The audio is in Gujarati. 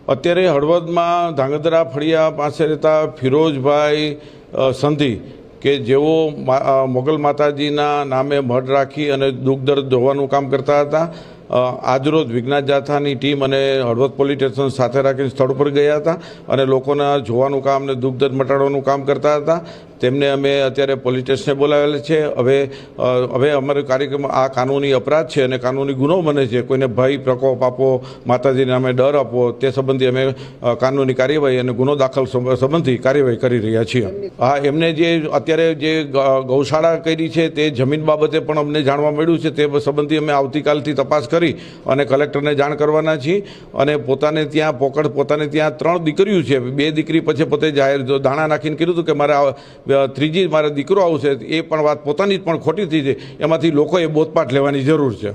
અત્યારે હળવદમાં ધાંગધ્રા ફળિયા પાસે રહેતા ફિરોજભાઈ સંધી કે જેઓ મોગલ માતાજીના નામે મઢ રાખી અને દુઃખ દર્દ ધોવાનું કામ કરતા હતા। આજરોજ વિજ્ઞાન જાથાની ટીમ અને હળવદ પોલીસ સ્ટેશન સાથે રાખીને સ્થળ પર ગયા હતા અને લોકોના જોવાનું કામ અને દુઃખ દર્દ મટાડવાનું કામ કરતા હતા। તેમને અમે અત્યારે પોલીસ સ્ટેશને બોલાવેલ છે। હવે અમારો કાર્યક્રમ આ કાનૂની અપરાધ છે અને કાનૂની ગુનો બને છે। કોઈને ભય પ્રકોપ આપવો, માતાજીના નામે ડર આપવો, તે સંબંધી અમે કાનૂની કાર્યવાહી અને ગુનો દાખલ સંબંધી કાર્યવાહી કરી રહ્યા છીએ। હા, એમને જે અત્યારે જે ગૌશાળા કરી છે તે જમીન બાબતે પણ અમને જાણવા મળ્યું છે। તે સંબંધી અમે આવતીકાલથી તપાસ કરી અને કલેક્ટરને જાણ કરવાના છીએ। અને પોતાને ત્યાં ત્યાં 3 દીકરીઓ છે। 2 દીકરી પછી પોતે જાહેર દાણા નાખીને કીધું હતું કે ત્રીજી મારો દીકરો આવશે। એ પણ વાત પોતાની જ પણ ખોટી થઈ છે। એમાંથી લોકોએ બોધપાઠ લેવાની જરૂર છે।